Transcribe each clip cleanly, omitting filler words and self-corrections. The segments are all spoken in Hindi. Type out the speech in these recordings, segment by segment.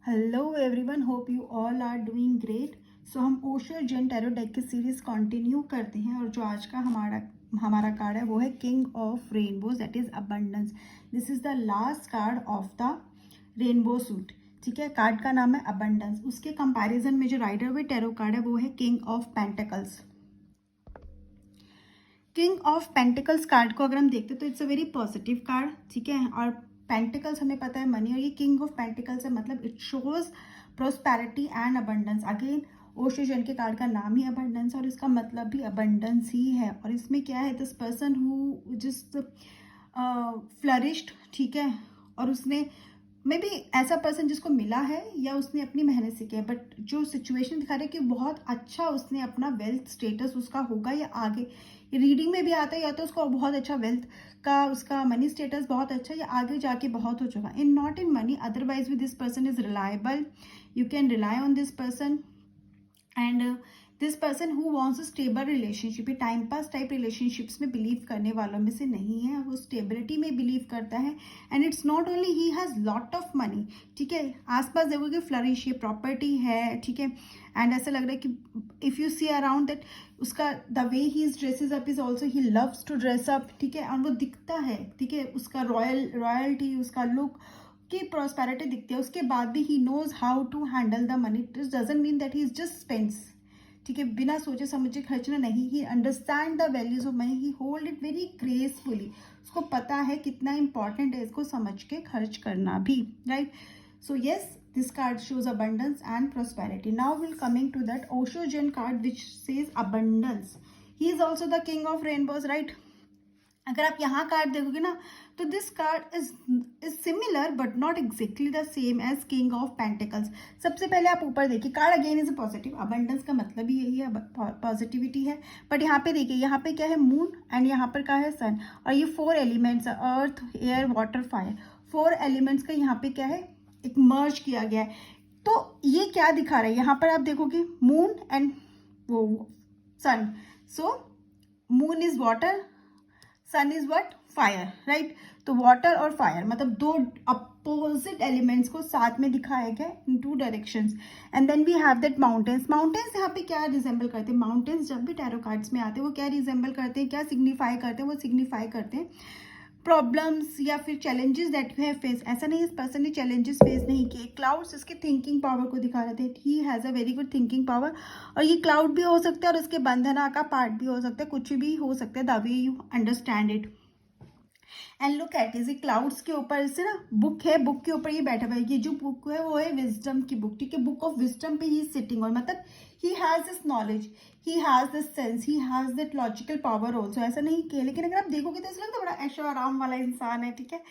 Hello everyone, hope you all are doing great. So हम ओशो जैन टैरो डेक की सीरीज कंटिन्यू करते हैं और जो आज का हमारा कार्ड है वो है king of rainbows, that is abundance. This is the last card of the rainbow suit. ठीक है, कार्ड का नाम है अबंडेंस। उसके कंपैरिजन में जो राइडर वे टैरो कार्ड है वो है king of pentacles. King of pentacles card को अगर हम देखते हैं तो it's a very positive card. ठीक है, और पेंटिकल्स हमें पता है मनी, और ये किंग ऑफ पेंटिकल्स है, मतलब it shows prosperity and abundance. Again Osho Jain के कार्ड का नाम ही अबंडेंस और इसका मतलब भी अबंडेंस ही है। और इसमें क्या है, this person who just flourished, ठीक है, और उसने मे बी ऐसा पर्सन जिसको मिला है या उसने अपनी मेहनत से किया, बट जो सिचुएशन दिखा रहे हैं कि बहुत अच्छा उसने अपना वेल्थ स्टेटस उसका होगा या आगे रीडिंग में भी आता है, या तो उसको बहुत अच्छा वेल्थ का उसका मनी स्टेटस बहुत अच्छा या आगे जाके बहुत हो चुका in not in money, otherwise भी this person is reliable, you can rely on this person and this person who wants a stable relationship, ये टाइम पास टाइप रिलेशनशिप्स में बिलीव करने वालों में से नहीं है, वो स्टेबिलिटी में बिलीव करता है। And it's not only he has lot of money, ठीक है, आसपास देखोगे फ्लरिश, ये प्रॉपर्टी है, ठीक है। एंड ऐसा लग रहा है कि if you see around that उसका the way he is dresses up is also he loves to dress up, ठीक है, और वो दिखता है, ठीक है, उसका रॉयल्टी, उसका लुक की प्रॉस्पेरिटी दिखती है। उसके बाद भी he knows how to handle the money, this doesn't mean that he is just spends, ठीक है, बिना सोचे समझे खर्चना नहीं। He understand the values of money, he hold it very gracefully, उसको पता है कितना इंपॉर्टेंट है इसको समझ के खर्च करना भी, right. So yes, this card shows abundance and prosperity. Now we'll coming to that Osho Jin card which says abundance. He is also the king of rainbows, right? अगर आप यहाँ कार्ड देखोगे ना तो this card is similar but not exactly the same as king of pentacles. सबसे पहले आप ऊपर देखिए, card again is a positive, abundance का मतलब ही यही है, पॉजिटिविटी है। बट यहाँ पे देखिए, यहाँ पे क्या है, मून, एंड यहाँ पर क्या है, सन, और ये 4 एलिमेंट्स, अर्थ, एयर, वाटर, फायर, 4 एलिमेंट्स का यहाँ पे क्या है, एक मर्ज किया गया है। तो ये क्या दिखा रहा है, यहाँ पर आप देखोगे मून एंड वो sun. So moon is water, sun is what, fire, right. तो वाटर और फायर मतलब 2 अपोजिट एलिमेंट्स को साथ में दिखाया गया in 2 directions. And then we have that mountains. Mountains यहाँ पे क्या रिजेंबल करते हैं, माउंटेन्स जब भी टैरो कार्ड्स में आते हैं वो क्या रिजेंबल करते हैं, क्या सिग्निफाई करते हैं, वो सिग्निफाई करते हैं प्रॉब्लम्स या फिर challenges that you have face. ऐसा नहीं इस पर्सन ने चैलेंजेस फेस नहीं किए। क्लाउड्स इसके थिंकिंग पावर को दिखा रहे थे, he has a very good thinking power, और ये क्लाउड भी हो सकता है और इसके बंधना का पार्ट भी हो सकता है, कुछ भी हो सकता है, the way you understand it. And look at is clouds के ऊपर से ना बुक है, बुक के ऊपर ये बैठा हुआ है, ये जो बुक है वो है विजडम की बुक, ठीक है, बुक ऑफ विजडम पे ही सिटिंग, और मतलब he has this knowledge, he has this sense, he has that logical power also. ऐसा नहीं किया, लेकिन अगर आप देखोगे तो ऐसा लगता है बड़ा ऐशो आराम वाला इंसान है, ठीक है।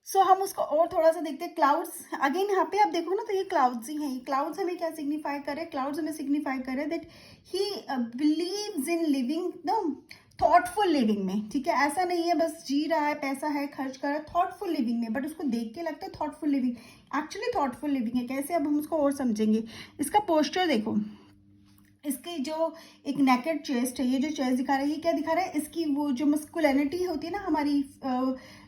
सो हम उसको और थोड़ा सा देखते हैं। क्लाउड्स अगेन यहाँ पे आप देखो ना तो ये क्लाउड्स ही हैं। ये क्लाउड्स हमें क्या सिग्निफाई करे, क्लाउड्स हमें सिग्निफाई करे that he believes in living the thoughtful living में, ठीक है। ऐसा नहीं है बस जी रहा है, पैसा है, खर्च कर रहा है, थॉटफुल लिविंग में, बट उसको देख के लगता है thoughtful living actually thoughtful living है। कैसे, अब हम उसको और समझेंगे। इसका पोस्टर देखो, इसकी जो एक नेकेड चेस्ट है, ये जो चेस्ट दिखा रहा है, ये क्या दिखा रहा है, इसकी वो जो मस्कुलिनिटी होती है ना, हमारी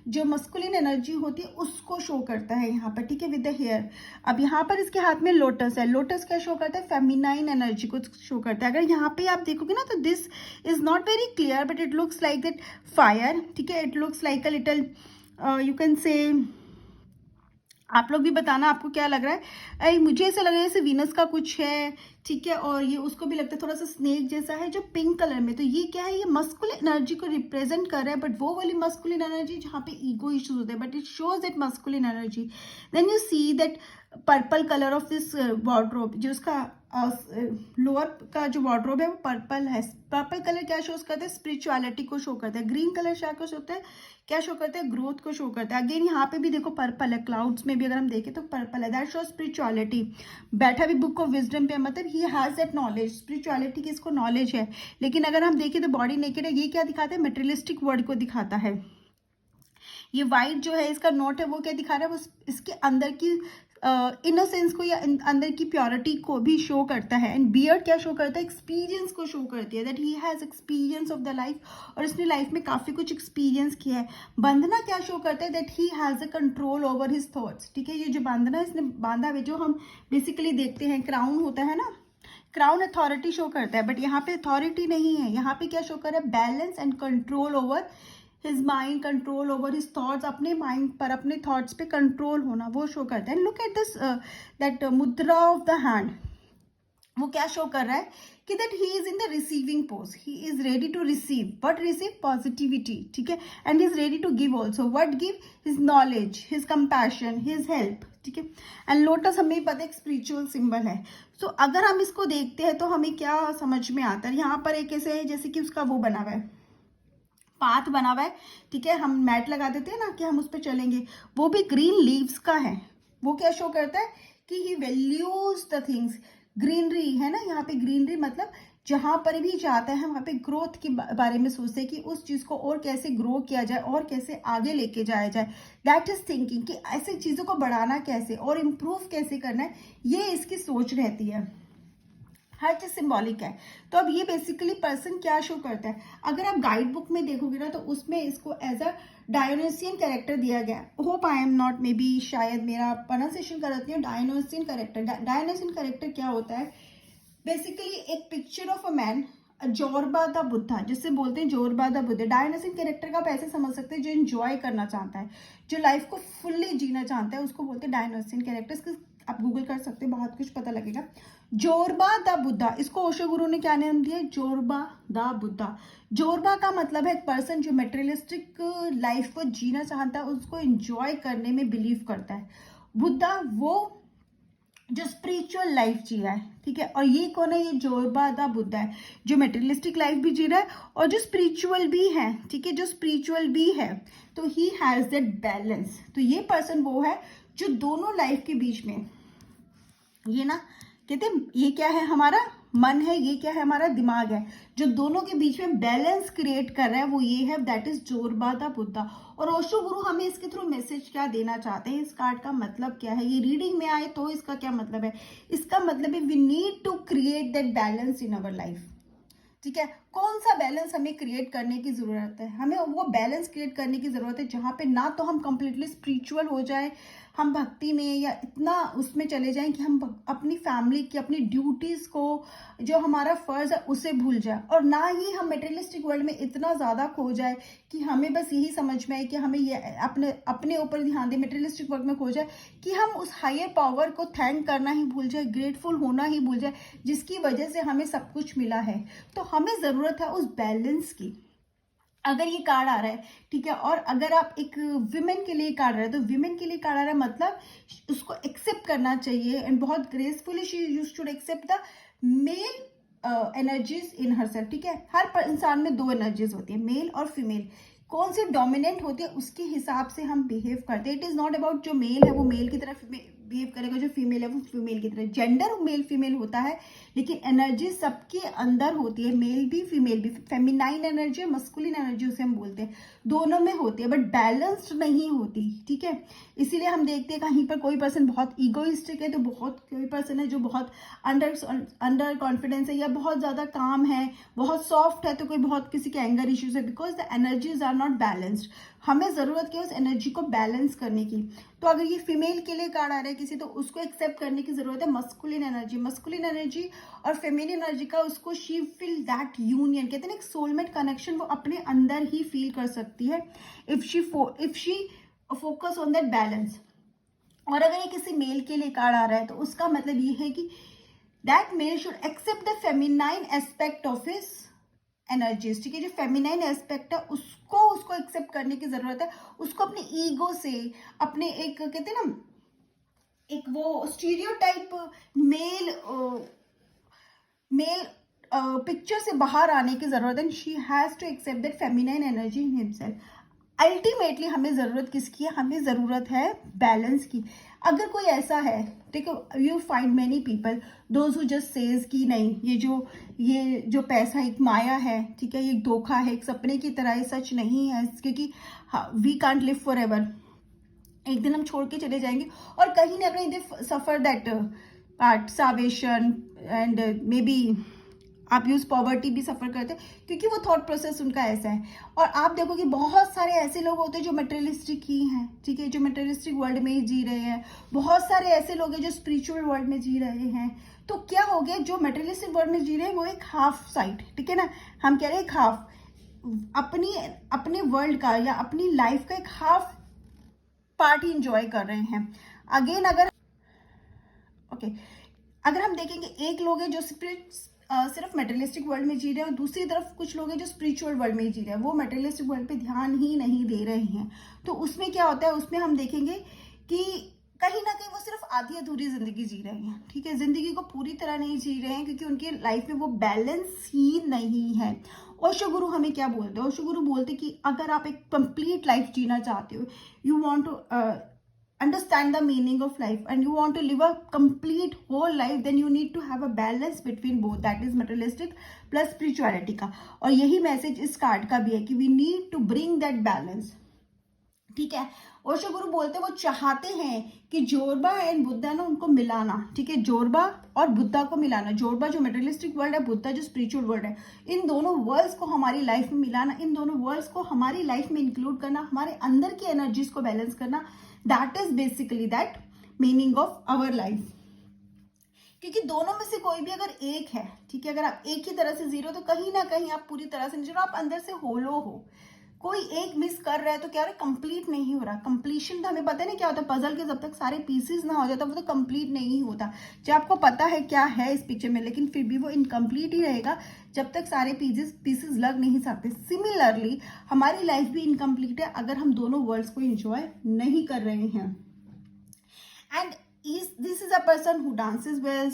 जो मस्कुलिन एनर्जी होती है उसको शो करता है यहाँ पर, ठीक है, विद द हेयर। अब यहाँ पर इसके हाथ में लोटस है, लोटस क्या शो करता है, फेमिनाइन एनर्जी को शो करता है। अगर यहाँ पे आप देखोगे ना तो this is not very clear but it looks like that fire, ठीक है, it looks like a little you can say, आप लोग भी बताना आपको क्या लग रहा है। अरे मुझे ऐसा लग रहा है जैसे वीनस का कुछ है, ठीक है, और ये उसको भी लगता है थोड़ा सा स्नेक जैसा है जो पिंक कलर में। तो ये क्या है, ये मस्कुलिन एनर्जी को रिप्रेजेंट कर रहा है, बट वो वाली मस्कुलिन एनर्जी जहाँ पे ईगो इश्यूज होते हैं, but it shows that masculine energy. Then you see that purple colour of this wardrobe, जो उसका लोअर का जो वार्डरोब है वो पर्पल है। पर्पल कलर क्या शोज करता है, स्पिरिचुअलिटी को शो करता है। ग्रीन कलर क्या शो होता है, क्या शो करता है, ग्रोथ को शो करता है। अगेन यहाँ पे भी देखो पर्पल है, क्लाउड्स में भी अगर हम देखें तो पर्पल है, दैट शो स्पिरिचुअलिटी। बैठा भी बुक ऑफ विजडम पे, मतलब he has that knowledge, spirituality की इसको नॉलेज है। लेकिन अगर हम देखें तो बॉडी नेकेड है, ये क्या दिखाता है, मटेरियलिस्टिक वर्ड को दिखाता है। ये वाइट जो है इसका नोट है वो क्या दिखा रहा है, वो इसके अंदर की इनोसेंस को या अंदर की प्योरिटी को भी शो करता है। एंड बियर्ड क्या शो करता है? एक्सपीरियंस को शो करती है, that he has experience of the life, और इसने लाइफ में काफ़ी कुछ एक्सपीरियंस किया है। बंधना क्या शो करता है? That he has a control over his thoughts, ठीक है। ये जो बांधना इसने बांधा है, जो हम बेसिकली देखते हैं क्राउन होता है ना, क्राउन अथॉरिटी शो करता है, बट यहाँ पे अथॉरिटी नहीं है, यहाँ पे क्या शो कर रहा है? Balance and control over his mind, control over his thoughts, अपने माइंड पर, अपने थॉट्स पे कंट्रोल होना, वो शो करता है। Look at this that mudra of the hand, वो क्या शो कर रहा है कि that he is in the receiving pose, he is ready to receive, but receive positivity, ठीक है, and he is ready to give also. What give? His knowledge, his compassion, his help, ठीक है। एंड लोटस हमें पता है एक स्पिरिचुअल सिंबल है। सो अगर हम इसको देखते हैं तो हमें क्या समझ में आता है? यहाँ पर एक ऐसे है जैसे कि उसका वो बना हुआ है, पाथ बना हुआ है, ठीक है, हम मैट लगा देते हैं ना कि हम उस पर चलेंगे, वो भी ग्रीन लीव्स का है। वो क्या शो करता है कि ही वैल्यूज द थिंग्स, ग्रीनरी है ना, यहाँ पे ग्रीनरी मतलब जहां पर भी जाता है वहां पे ग्रोथ के बारे में सोचते हैं कि उस चीज को और कैसे ग्रो किया जाए और कैसे आगे लेके जाया जाए। दैट इज थिंकिंग कि ऐसे चीजों को बढ़ाना कैसे और इम्प्रूव कैसे करना है, ये इसकी सोच रहती है। हर चीज सिंबॉलिक है। तो अब ये बेसिकली पर्सन क्या शो करता है? अगर आप गाइड बुक में देखोगे ना तो उसमें इसको एज अ डायनोसियन कैरेक्टर दिया गया है। Hope I am not, may be शायद मेरा प्रोनाउंसिएशन गलत है। डायनोसियन कैरेक्टर, डायनोसियन कैरेक्टर क्या होता है? बेसिकली एक picture of a man, Zorba the Buddha, जिससे बोलते हैं Zorba the Buddha. Dionysian character का आप ऐसे समझ सकते हैं जो एंजॉय करना चाहता है, जो लाइफ को फुल्ली जीना चाहता है, उसको बोलते हैं डायनोसियन कैरेक्टर। इसका आप गूगल कर सकते हैं, बहुत कुछ पता लगेगा। जोरबा द बुद्धा, इसको ओशो गुरु ने क्या नाम दिया? जोरबा द बुद्धा। जोरबा का मतलब है एक पर्सन जो मेटेरियलिस्टिक लाइफ को जीना चाहता है, उसको एंजॉय करने में बिलीव करता है। बुद्धा वो जो स्पिरिचुअल लाइफ जी रहा है, ठीक है। और ये कौन है? ये जोरबा द बुद्धा है, जो मेटेरियलिस्टिक लाइफ भी जी रहा है और जो स्पिरिचुअल भी है, ठीक है, जो स्पिरिचुअल भी है। तो ही हैज दैट बैलेंस। तो ये पर्सन वो है जो दोनों लाइफ के बीच में, ये ना कहते हैं, ये क्या है? हमारा मन है, ये क्या है? हमारा दिमाग है, जो दोनों के बीच में बैलेंस क्रिएट कर रहा है, वो ये है, दैट इज जोरबा द बुद्धा। और ओशो गुरु हमें इसके थ्रू मैसेज क्या देना चाहते हैं? इस कार्ड का मतलब क्या है? ये रीडिंग में आए तो इसका क्या मतलब है? इसका मतलब है we need to create that balance in our life, ठीक है। कौन सा बैलेंस हमें क्रिएट करने की जरूरत है? हमें वो बैलेंस क्रिएट करने की जरूरत है जहां पे ना तो हम कंप्लीटली स्पिरिचुअल हो जाए, हम भक्ति में या इतना उसमें चले जाएं कि हम अपनी फैमिली की, अपनी ड्यूटीज को, जो हमारा फर्ज है उसे भूल जाए, और ना ही हम मेटेरियलिस्टिक वर्ल्ड में इतना ज्यादा खो जाए कि हमें बस यही समझ में आए कि हमें ये अपने ऊपर ध्यान दे, मेटेरियलिस्टिक वर्ल्ड में खो जाए कि हम उस हायर पावर को थैंक करना ही भूल जाए, ग्रेटफुल होना ही भूल जाए, जिसकी वजह से हमें सब कुछ मिला है। तो हमें जरूरत है उस बैलेंस की। अगर ये कार्ड आ रहा है, ठीक है, और अगर आप एक विमेन के लिए कार्ड आ रहा है, तो विमेन के लिए कार्ड आ रहा है मतलब उसको एक्सेप्ट करना चाहिए, एंड बहुत gracefully she used to accept the male energies in herself, ठीक है। हर इंसान में दो एनर्जीज होती है, मेल और फीमेल। कौन सी डोमिनेंट होती है उसके हिसाब से हम बिहेव करते हैं। इट इज नॉट अबाउट जो मेल है वो मेल की तरफ बिहेव करेगा, जो फीमेल है वो फीमेल की तरह। जेंडर मेल फीमेल होता है, लेकिन एनर्जी सबके अंदर होती है, मेल भी फीमेल भी। फेमिनाइन एनर्जी, मस्कुलिन एनर्जी उसे हम बोलते हैं, दोनों में होती है, बट बैलेंस्ड नहीं होती, ठीक है। इसीलिए हम देखते हैं कहीं पर कोई पर्सन बहुत ईगोइस्टिक है, तो बहुत कोई पर्सन है जो बहुत अंडर कॉन्फिडेंस है, या बहुत ज्यादा काम है, बहुत सॉफ्ट है, तो कोई बहुत किसी के एंगर इश्यूज है, because the energies are not balanced. हमें जरूरत क्या है? उस एनर्जी को बैलेंस करने की। तो अगर ये फीमेल के लिए कार्ड आ रहा है किसी, तो उसको एक्सेप्ट करने की जरूरत है मस्कुलिन एनर्जी और फेमिनिन एनर्जी का। उसको शी फील दैट यूनियन, कहते हैं ना एक सोलमेट कनेक्शन, वो अपने अंदर ही फील कर सकती है if she focus on that balance. और अगर ये किसी मेल के लिए कार्ड आ रहा है तो उसका मतलब ये है कि that male should accept the feminine aspect of his energies, ठीक है। जो फेमिनाइन एस्पेक्ट है उसको एक्सेप्ट करने की जरूरत है। उसको अपने ईगो से, अपने एक कहते हैं ना एक वो स्टीरियोटाइप मेल पिक्चर से बाहर आने की जरूरत है। She has to accept that feminine energy in himself. Ultimately हमें जरूरत किसकी है? हमें जरूरत है बैलेंस की। अगर कोई ऐसा है, ठीक है, you find many people those who just says कि नहीं, ये जो पैसा एक माया है, ठीक है, ये एक धोखा है, एक सपने की तरह है, सच नहीं है, क्योंकि we can't live forever. एक दिन हम छोड़ के चले जाएंगे और कहीं ना कहीं they suffer that part salvation and maybe बी आप यूज पॉवर्टी भी सफर करते हैं, क्योंकि वो थॉट प्रोसेस उनका ऐसा है। और आप देखो कि बहुत सारे ऐसे लोग होते हैं जो मटेरियलिस्टिक ही हैं, ठीक है, जो मटेरियलिस्टिक वर्ल्ड में ही जी रहे हैं। बहुत सारे ऐसे लोग हैं जो स्पिरिचुअल वर्ल्ड में जी रहे हैं। तो क्या हो गया, जो मटेरियलिस्टिक वर्ल्ड में जी रहे हैं वो एक हाफ साइड, ठीक है ना, हम कह रहे हैं एक हाफ अपने वर्ल्ड का या अपनी लाइफ का एक हाफ पार्ट ही इंजॉय कर रहे हैं। अगेन अगर अगर हम देखेंगे, एक लोग हैं जो सिर्फ मेटेरियलिस्टिक वर्ल्ड में जी रहे हैं और दूसरी तरफ कुछ लोग हैं जो स्पिरिचुअल वर्ल्ड में जी रहे हैं, वो मेटेरियलिस्टिक वर्ल्ड पे ध्यान ही नहीं दे रहे हैं। तो उसमें क्या होता है, उसमें हम देखेंगे कि कहीं ना कहीं वो सिर्फ आधी अधूरी जिंदगी जी रहे हैं, ठीक है, जिंदगी को पूरी तरह नहीं जी रहे हैं, क्योंकि उनकी लाइफ में वो बैलेंस ही नहीं है। ओशो गुरु हमें क्या बोलते हैं, ओशो गुरु बोलते कि अगर आप एक कंप्लीट लाइफ जीना चाहते हो, you want to understand the meaning of life and you want to live a complete whole life, then you need to have a balance between both, that is materialistic plus spirituality का। और यही मैसेज इस कार्ड का भी है कि we need to bring that balance, ठीक है। ओशो गुरु बोलते हैं वो चाहते हैं कि जोरबा एंड बुद्धा ना उनको मिलाना, ठीक है, जोरबा और बुद्धा को मिलाना। जोरबा जो मेटेरियलिस्टिक वर्ल्ड है, बुद्धा जो स्पिरिचुअल वर्ल्ड है, इन दोनों वर्ल्ड्स को हमारी लाइफ में मिलाना, इन दोनों वर्ल्ड्स को हमारी लाइफ में इंक्लूड करना, हमारे अंदर की एनर्जीज को बैलेंस करना, that is basically that meaning of our life. क्योंकि दोनों में से कोई भी अगर एक है, ठीक है, अगर आप एक ही तरह से जीरो, तो कहीं ना कहीं आप पूरी तरह से जीरो, आप अंदर से होलो हो। कोई एक मिस कर रहा है तो क्या हो रहा है, कंप्लीट नहीं हो रहा। कंप्लीशन तो हमें पता नहीं क्या होता है, पजल के जब तक सारे पीसेस ना हो जाता वो तो कंप्लीट नहीं होता। जब आपको पता है क्या है इस पिक्चर में, लेकिन फिर भी वो इनकम्प्लीट ही रहेगा जब तक सारे पीसेस लग नहीं सकते। सिमिलरली हमारी लाइफ भी इनकम्प्लीट है अगर हम दोनों वर्ड्स को एंजॉय नहीं कर रहे हैं। And this is a person who dances well,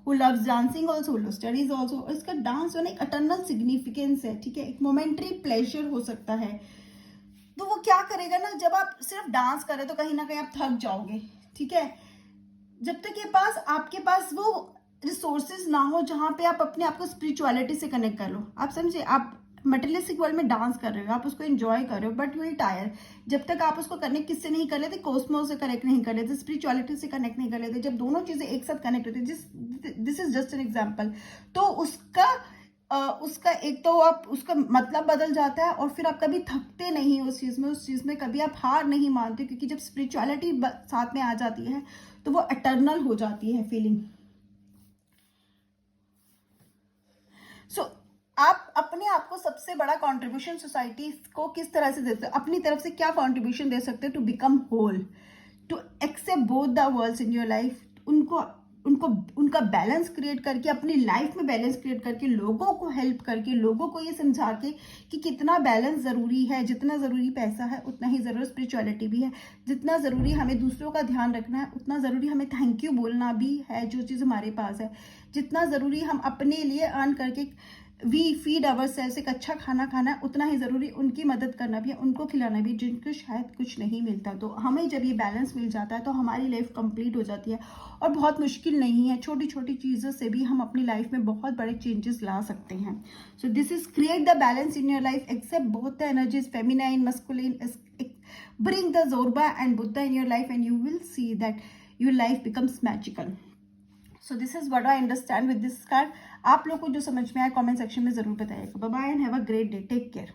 who loves dancing also, who studies also। इसका डांस जो है एक अटर्नल सिग्निफिकेंस है, ठीक है, एक मोमेंट्री प्लेजर हो सकता है। तो वो क्या करेगा ना, जब आप सिर्फ डांस करें तो कहीं ना कहीं आप थक जाओगे, ठीक है। जब तक ये आपके पास वो रिसोर्सेज ना हो जहां पे आप अपने आप को स्पिरिचुअलिटी से कनेक्ट कर लो। आप समझे, आप मटेरियलिस्टिक वर्ल्ड में डांस कर रहे हो, आप उसको एंजॉय कर रहे हो, बट यू विल टायर। जब तक आप उसको कनेक्ट किससे नहीं कर लेते, कोस्मोस से कनेक्ट नहीं कर लेते, स्पिरिचुअलिटी से कनेक्ट नहीं कर लेते। जब दोनों चीजें एक साथ कनेक्ट होती है, this is just an example, तो उसका एक तो आप उसका मतलब बदल जाता है और फिर आप कभी थकते नहीं उस चीज में कभी आप हार नहीं मानते, क्योंकि जब स्पिरिचुअलिटी साथ में आ जाती है तो वो एटर्नल हो जाती है फीलिंग। सो आप अपने आप को सबसे बड़ा कंट्रीब्यूशन सोसाइटी को किस तरह से देते हो, अपनी तरफ से क्या कंट्रीब्यूशन दे सकते हो to become whole, to accept both the worlds in your life. उनका बैलेंस क्रिएट करके, अपनी लाइफ में बैलेंस क्रिएट करके, लोगों को हेल्प करके, लोगों को ये समझा के कि कितना बैलेंस जरूरी है। जितना जरूरी पैसा है उतना ही जरूरी स्पिरिचुअलिटी भी है। जितना जरूरी हमें दूसरों का ध्यान रखना है उतना जरूरी हमें थैंक यू बोलना भी है जो चीज़ हमारे पास है। जितना जरूरी हम अपने लिए अर्न करके वी फीड अवर सेल्स, एक अच्छा खाना खाना है, उतना ही ज़रूरी उनकी मदद करना भी है, उनको खिलाना भी, जिनको शायद कुछ नहीं मिलता। तो हमें जब ये बैलेंस मिल जाता है तो हमारी लाइफ कंप्लीट हो जाती है और बहुत मुश्किल नहीं है। छोटी छोटी चीज़ों से भी हम अपनी लाइफ में बहुत बड़े चेंजेस ला सकते हैं। So this is create the balance in your life, accept both the energies, feminine, masculine, bring the Zorba and Buddha in your life and you will see that your life becomes magical. So this is what I understand with this card. आप लोग को जो समझ में आया कमेंट सेक्शन में जरूर बताइएगा। Bye bye and have a great day, take care.